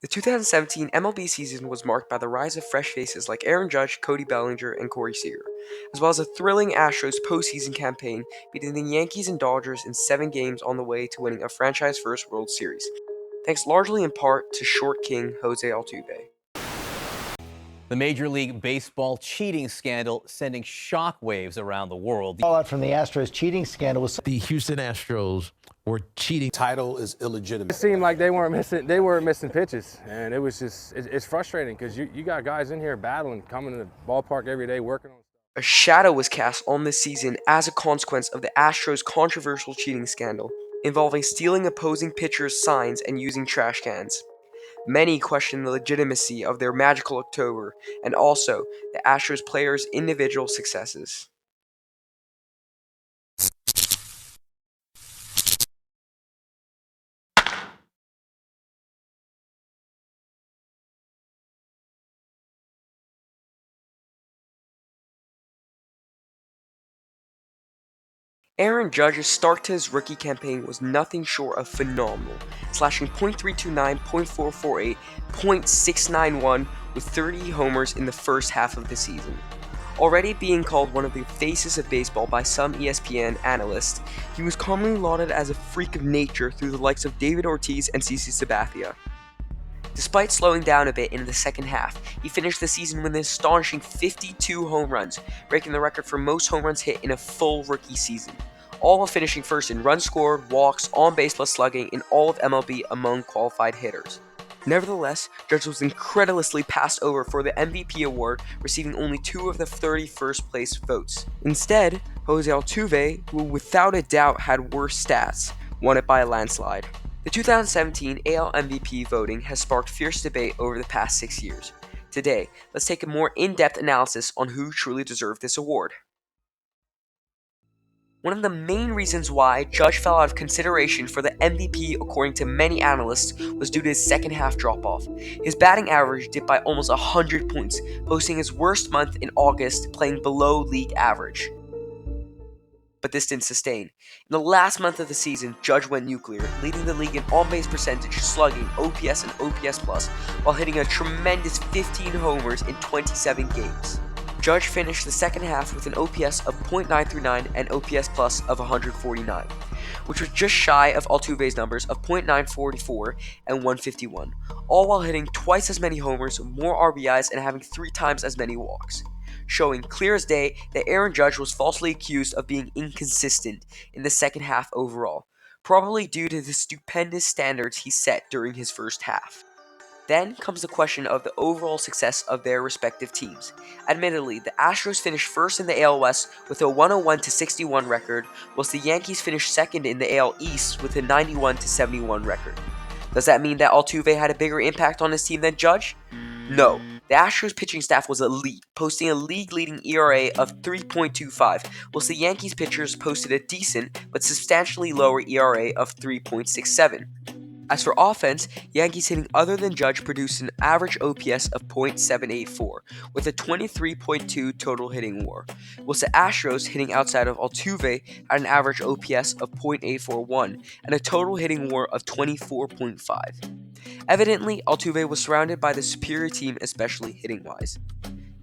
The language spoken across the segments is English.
The 2017 MLB season was marked by the rise of fresh faces like Aaron Judge, Cody Bellinger, and Corey Seager, as well as a thrilling Astros postseason campaign beating the Yankees and Dodgers in 7 games on the way to winning a franchise-first World Series, thanks largely in part to short king Jose Altuve. The Major League Baseball cheating scandal sending shockwaves around the world. Fallout from the Astros cheating scandal was the Houston Astros were cheating. Title is illegitimate. It seemed like they weren't missing pitches, and it was just it's frustrating because you got guys in here battling, coming to the ballpark every day, working on. A shadow was cast on this season as a consequence of the Astros' controversial cheating scandal, involving stealing opposing pitchers' signs and using trash cans. Many question the legitimacy of their magical October and also the Astros players' individual successes. Aaron Judge's start to his rookie campaign was nothing short of phenomenal, slashing .329, .448, .691 with 30 homers in the first half of the season. Already being called one of the faces of baseball by some ESPN analysts, he was commonly lauded as a freak of nature through the likes of David Ortiz and CC Sabathia. Despite slowing down a bit in the second half, he finished the season with an astonishing 52 home runs, breaking the record for most home runs hit in a full rookie season, all while finishing first in runs scored, walks, on-base plus slugging in all of MLB among qualified hitters. Nevertheless, Judge was incredulously passed over for the MVP award, receiving only 2 of the 30 first-place votes. Instead, Jose Altuve, who without a doubt had worse stats, won it by a landslide. The 2017 AL MVP voting has sparked fierce debate over the past 6 years. Today, let's take a more in-depth analysis on who truly deserved this award. One of the main reasons why Judge fell out of consideration for the MVP according to many analysts was due to his second half drop-off. His batting average dipped by almost 100 points, posting his worst month in August playing below league average. But this didn't sustain. In the last month of the season, Judge went nuclear, leading the league in on-base percentage, slugging, OPS, and OPS+, while hitting a tremendous 15 homers in 27 games. Judge finished the second half with an OPS of .939 and OPS plus of 149, which was just shy of Altuve's numbers of .944 and 151, all while hitting twice as many homers, more RBIs, and having 3 times as many walks, showing clear as day that Aaron Judge was falsely accused of being inconsistent in the second half overall, probably due to the stupendous standards he set during his first half. Then comes the question of the overall success of their respective teams. Admittedly, the Astros finished first in the AL West with a 101-61 record, whilst the Yankees finished second in the AL East with a 91-71 record. Does that mean that Altuve had a bigger impact on his team than Judge? No. The Astros pitching staff was elite, posting a league-leading ERA of 3.25, whilst the Yankees pitchers posted a decent but substantially lower ERA of 3.67. As for offense, Yankees hitting other than Judge produced an average OPS of .784, with a 23.2 total hitting WAR, whilst the Astros hitting outside of Altuve had an average OPS of .841 and a total hitting WAR of 24.5. Evidently, Altuve was surrounded by the superior team, especially hitting-wise.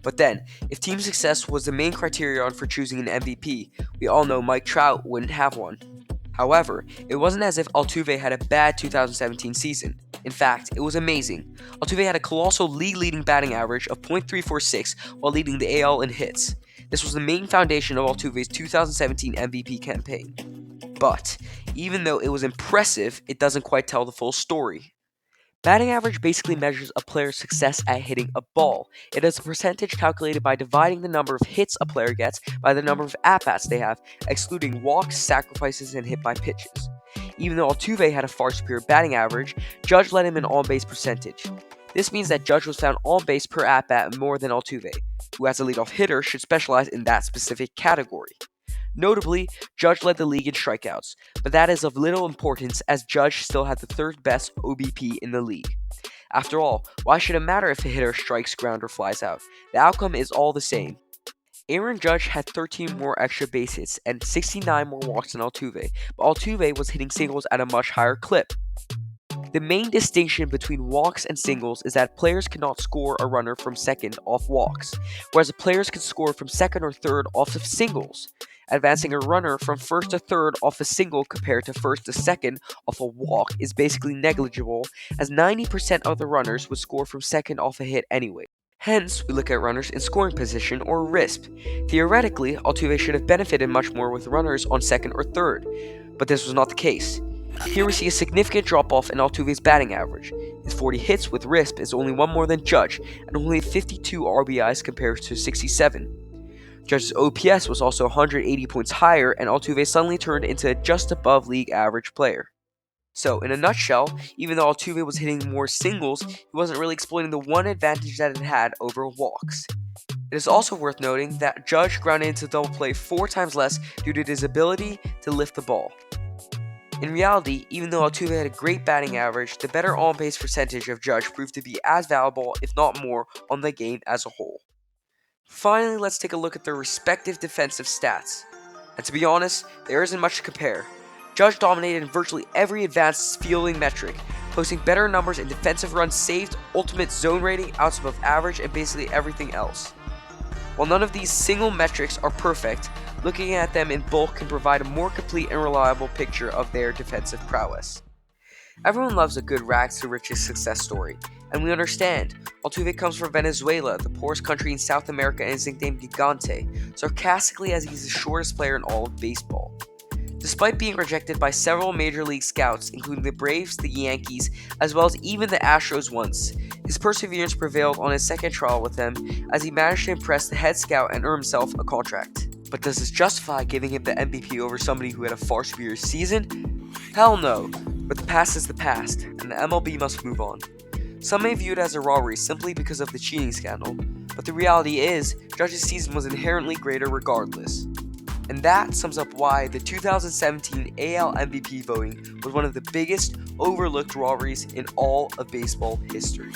But then, if team success was the main criterion for choosing an MVP, we all know Mike Trout wouldn't have one. However, it wasn't as if Altuve had a bad 2017 season. In fact, it was amazing. Altuve had a colossal league-leading batting average of .346 while leading the AL in hits. This was the main foundation of Altuve's 2017 MVP campaign. But, even though it was impressive, it doesn't quite tell the full story. Batting average basically measures a player's success at hitting a ball. It is a percentage calculated by dividing the number of hits a player gets by the number of at-bats they have, excluding walks, sacrifices, and hit by pitches. Even though Altuve had a far superior batting average, Judge led him in on-base percentage. This means that Judge was found on base per at-bat more than Altuve, who as a leadoff hitter should specialize in that specific category. Notably, Judge led the league in strikeouts, but that is of little importance as Judge still had the third best OBP in the league. After all, why should it matter if a hitter strikes ground or flies out? The outcome is all the same. Aaron Judge had 13 more extra base hits and 69 more walks than Altuve, but Altuve was hitting singles at a much higher clip. The main distinction between walks and singles is that players cannot score a runner from second off walks, whereas players can score from second or third off of singles. Advancing a runner from first to third off a single compared to first to second off a walk is basically negligible, as 90% of the runners would score from second off a hit anyway. Hence, we look at runners in scoring position or RISP. Theoretically, Altuve should have benefited much more with runners on second or third, but this was not the case. Here we see a significant drop-off in Altuve's batting average. His 40 hits with RISP is only one more than Judge, and only 52 RBIs compared to 67. Judge's OPS was also 180 points higher, and Altuve suddenly turned into a just above league average player. So, in a nutshell, even though Altuve was hitting more singles, he wasn't really exploiting the one advantage that it had over walks. It is also worth noting that Judge grounded into double play 4 times less due to his ability to lift the ball. In reality, even though Altuve had a great batting average, the better on-base percentage of Judge proved to be as valuable, if not more, on the game as a whole. Finally, let's take a look at their respective defensive stats. And to be honest, there isn't much to compare. Judge dominated in virtually every advanced fielding metric, posting better numbers in defensive runs saved, ultimate zone rating, outs above average, and basically everything else. While none of these single metrics are perfect, looking at them in bulk can provide a more complete and reliable picture of their defensive prowess. Everyone loves a good rags to riches success story, and we understand. Altuve comes from Venezuela, the poorest country in South America, and is nicknamed Gigante, sarcastically as he's the shortest player in all of baseball. Despite being rejected by several major league scouts, including the Braves, the Yankees, as well as even the Astros once, his perseverance prevailed on his second trial with them as he managed to impress the head scout and earn himself a contract. But does this justify giving him the MVP over somebody who had a far superior season? Hell no, but the past is the past, and the MLB must move on. Some may view it as a robbery simply because of the cheating scandal, but the reality is, Judge's season was inherently greater regardless. And that sums up why the 2017 AL MVP voting was one of the biggest overlooked robberies in all of baseball history.